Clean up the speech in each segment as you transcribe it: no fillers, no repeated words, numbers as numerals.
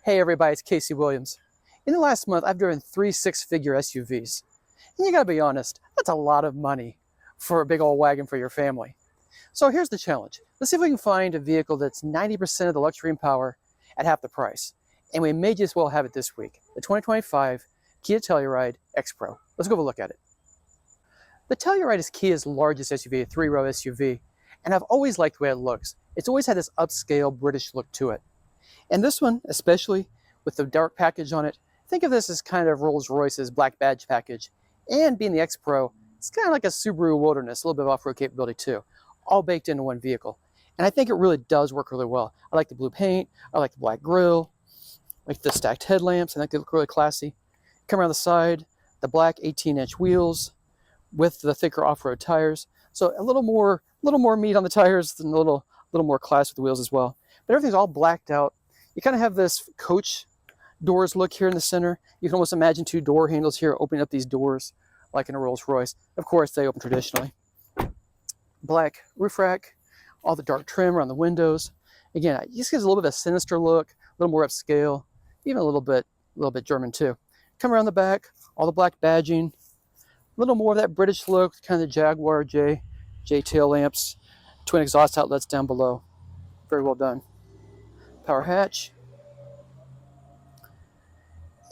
Hey everybody, it's Casey Williams. In the last month, I've driven 3 six-figure SUVs. And you gotta be honest, that's a lot of money for a big old wagon for your family. So here's the challenge. Let's see if we can find a vehicle that's 90% of the luxury and power at half the price. And we may just well have it this week. The 2025 Kia Telluride X Pro. Let's go have a look at it. The Telluride is Kia's largest SUV, a 3-row SUV. And I've always liked the way it looks. It's always had this upscale British look to it. And this one, especially with the dark package on it, think of this as kind of Rolls-Royce's black badge package. And being the X Pro, it's kind of like a Subaru Wilderness, a little bit of off-road capability too, all baked into one vehicle. And I think it really does work really well. I like the blue paint, I like the black grille, I like the stacked headlamps, I think they look really classy. Come around the side, the black 18-inch wheels with the thicker off-road tires. So a little more meat on the tires and a little more class with the wheels as well. But everything's all blacked out. You kind of have this coach doors look here in the center. You can almost imagine 2 door handles here opening up these doors like in a Rolls-Royce. Of course, they open traditionally. Black roof rack, all the dark trim around the windows. Again, it just gives a little bit of a sinister look, a little more upscale, even a little bit German too. Come around the back, all the black badging, a little more of that British look, kind of the Jaguar J tail lamps, twin exhaust outlets down below. Very well done. Power hatch.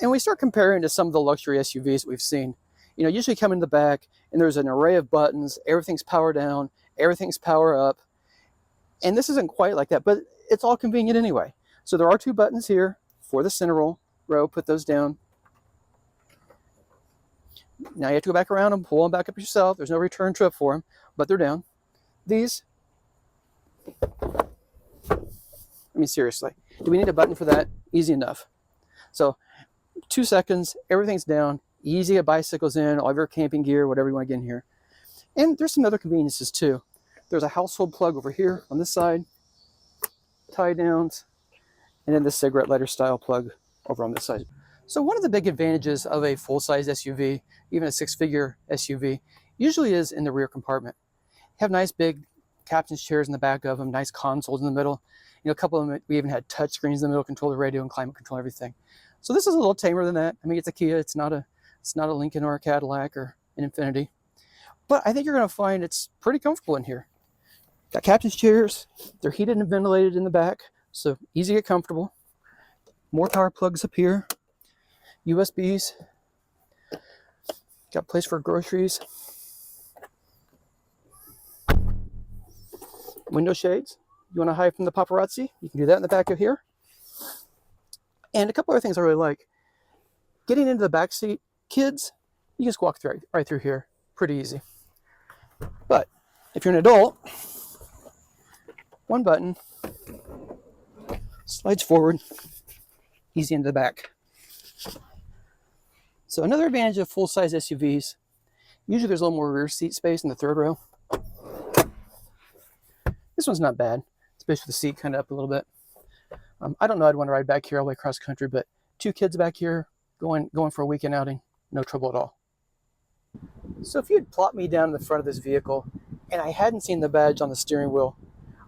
And we start comparing to some of the luxury SUVs we've seen. You know, usually come in the back and there's an array of buttons, everything's power down, everything's power up. And this isn't quite like that, but it's all convenient anyway. So there are 2 buttons here for the center row, put those down. Now you have to go back around and pull them back up yourself. There's no return trip for them, but they're down. These, I mean, seriously, do we need a button for that? Easy enough. So 2 seconds, everything's down, easy to get bicycles in, all of your camping gear, whatever you want to get in here. And there's some other conveniences too. There's a household plug over here on this side, tie downs, and then the cigarette lighter style plug over on this side. So one of the big advantages of a full-size SUV, even a 6-figure SUV, usually is in the rear compartment. You have nice big captain's chairs in the back of them, nice consoles in the middle. You know, a couple of them, we even had touch screens in the middle, control the radio and climate control, everything. So this is a little tamer than that. I mean, it's a Kia, it's not a Lincoln or a Cadillac or an Infiniti. But I think you're gonna find it's pretty comfortable in here. Got captain's chairs, they're heated and ventilated in the back, so easy to get comfortable. More power plugs up here, USBs, got place for groceries. Window shades. You want to hide from the paparazzi? You can do that in the back of here. And a couple other things I really like. Getting into the back seat, kids, you just walk right through here. Pretty easy. But if you're an adult, 1 button, slides forward, easy into the back. So another advantage of full-size SUVs, usually there's a little more rear seat space in the 3rd row. This one's not bad, especially with the seat kind of up a little bit. I don't know I'd want to ride back here all the way across country, but 2 kids back here going for a weekend outing, no trouble at all. So if you had plopped me down in the front of this vehicle and I hadn't seen the badge on the steering wheel,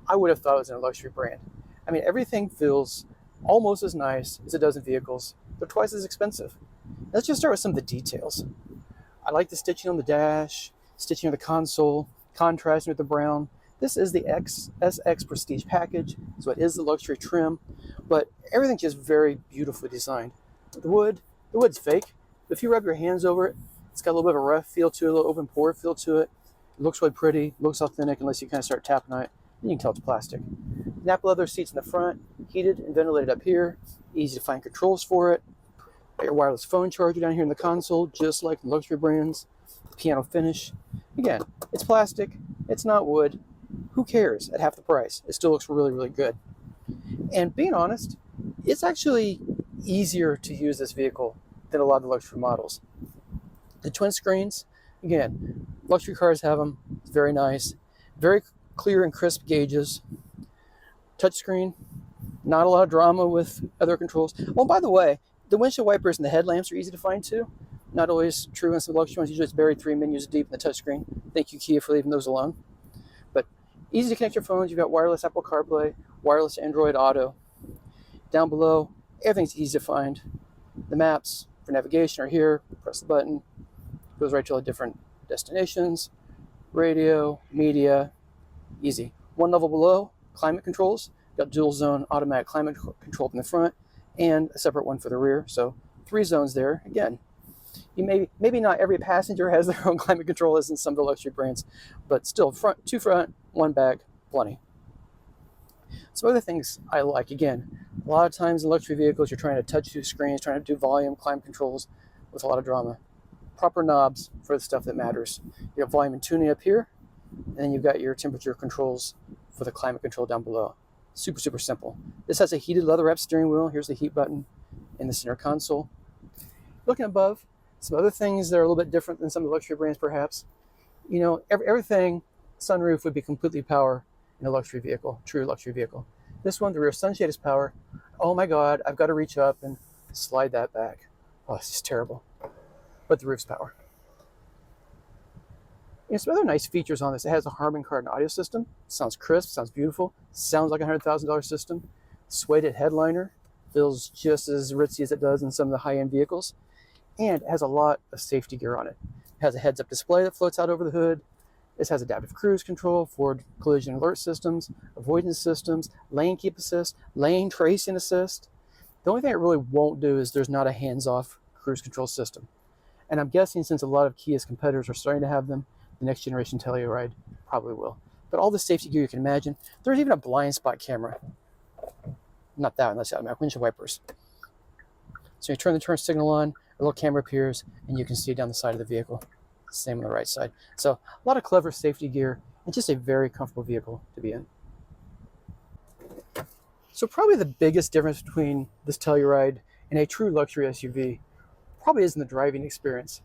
I would have thought it was in a luxury brand. I mean, everything feels almost as nice as it does in vehicles. They're twice as expensive. Let's just start with some of the details. I like the stitching on the dash, stitching on the console, contrasting with the brown. This is the SX Prestige package, so it is the luxury trim, but everything's just very beautifully designed. The wood's fake, but if you rub your hands over it, it's got a little bit of a rough feel to it, a little open pore feel to it. It looks really pretty, looks authentic unless you kind of start tapping on it, and you can tell it's plastic. Napa leather seats in the front, heated and ventilated up here, easy to find controls for it. Got your wireless phone charger down here in the console, just like the luxury brands. Piano finish. Again, it's plastic, it's not wood. Who cares? At half the price, it still looks really, really good. And being honest, it's actually easier to use this vehicle than a lot of the luxury models. The twin screens, again, luxury cars have them. It's very nice. Very clear and crisp gauges. Touchscreen, not a lot of drama with other controls. Well, by the way, the windshield wipers and the headlamps are easy to find too. Not always true in some luxury ones. Usually it's buried 3 menus deep in the touchscreen. Thank you, Kia, for leaving those alone. But easy to connect your phones. You've got wireless Apple CarPlay, wireless Android Auto. Down below, Everything's easy to find. The maps for navigation are here. Press the button, goes right to all the different destinations, radio, media, easy. One level below, climate controls. Got dual zone automatic climate control up in the front and a separate one for the rear. So 3 zones there. Again, maybe not every passenger has their own climate control as in some of the luxury brands, but still 2 front, 1 back, plenty. Some other things I like, again, a lot of times in luxury vehicles, you're trying to touch 2 screens, trying to do volume, climate controls with a lot of drama. Proper knobs for the stuff that matters. You have volume and tuning up here, and then you've got your temperature controls for the climate control down below. Super, super simple. This has a heated leather-wrapped steering wheel. Here's the heat button in the center console. Looking above, some other things that are a little bit different than some of the luxury brands, perhaps. You know, everything, sunroof would be completely power in a luxury vehicle, true luxury vehicle. This one, the rear sunshade is power. Oh my God, I've got to reach up and slide that back. Oh, it's just terrible. But the roof's power. You know, some other nice features on this. It has a Harman Kardon audio system. Sounds crisp, sounds beautiful. Sounds like a $100,000 system. Suede headliner. Feels just as ritzy as it does in some of the high-end vehicles. And it has a lot of safety gear on it. It has a heads-up display that floats out over the hood. This has adaptive cruise control, forward collision alert systems, avoidance systems, lane keep assist, lane tracing assist. The only thing it really won't do is there's not a hands-off cruise control system. And I'm guessing since a lot of Kia's competitors are starting to have them, the next generation Telluride probably will. But all the safety gear you can imagine. There's even a blind spot camera. Not that one, that's out of my windshield wipers. So you turn the turn signal on, a little camera appears, and you can see down the side of the vehicle. Same on the right side. So a lot of clever safety gear and just a very comfortable vehicle to be in. So probably the biggest difference between this Telluride and a true luxury SUV probably is in the driving experience.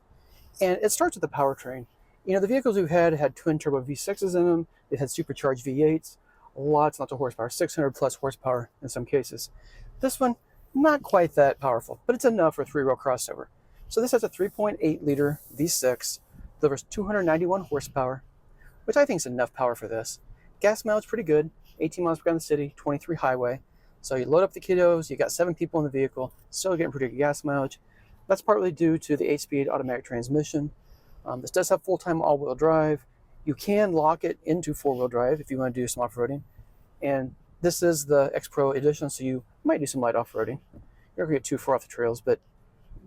And it starts with the powertrain. You know, the vehicles we've had twin turbo V6s in them. They've had supercharged V8s, lots of horsepower, 600 plus horsepower in some cases. This one, not quite that powerful, but it's enough for a 3-row crossover. So this has a 3.8 liter V6, delivers 291 horsepower, which I think is enough power for this. Gas mileage pretty good, 18 miles per gallon in the city, 23 highway. So you load up the kiddos, you got 7 people in the vehicle, still getting pretty good gas mileage. That's partly due to the 8-speed automatic transmission. This does have full-time all-wheel drive. You can lock it into 4-wheel drive if you want to do some off-roading. And this is the X Pro edition, so you might do some light off-roading. You're not going to get too far off the trails, but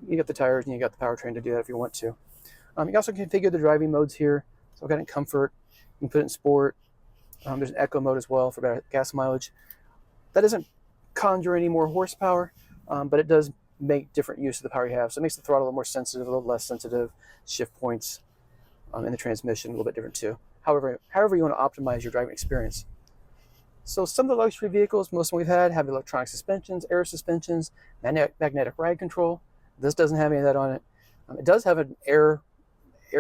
you got the tires and you got the powertrain to do that if you want to. You can also configure the driving modes here. So I've got it in comfort. You can put it in sport. There's an eco mode as well for better gas mileage. That doesn't conjure any more horsepower, but it does make different use of the power you have. So it makes the throttle a little more sensitive, a little less sensitive. Shift points in the transmission a little bit different too. However you want to optimize your driving experience. So some of the luxury vehicles, most of them we've had, have electronic suspensions, air suspensions, magnetic ride control. This doesn't have any of that on it. It does have an air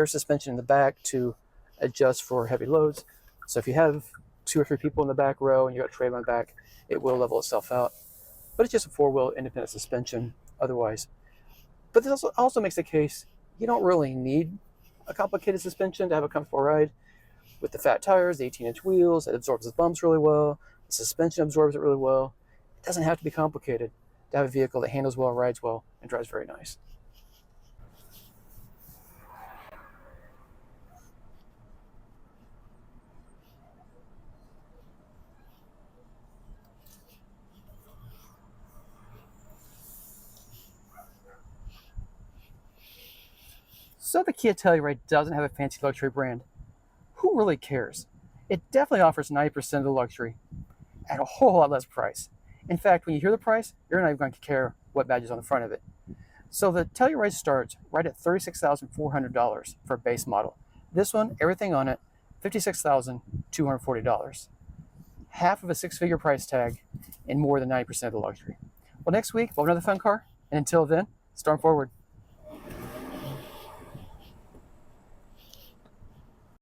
suspension in the back to adjust for heavy loads. So if you have 2 or 3 people in the back row and you got a trailer on the back, it will level itself out. But it's just a 4-wheel independent suspension otherwise. But this also makes the case you don't really need a complicated suspension to have a comfortable ride. With the fat tires, the 18-inch wheels, it absorbs the bumps really well. The suspension absorbs it really well. It doesn't have to be complicated to have a vehicle that handles well, rides well, and drives very nice. So the Kia Telluride doesn't have a fancy luxury brand. Who really cares? It definitely offers 90% of the luxury at a whole lot less price. In fact, when you hear the price, you're not even going to care what badge is on the front of it. So the Telluride starts right at $36,400 for a base model. This one, everything on it, $56,240. Half of a 6-figure price tag and more than 90% of the luxury. Well, next week, we'll have another fun car. And until then, storm forward.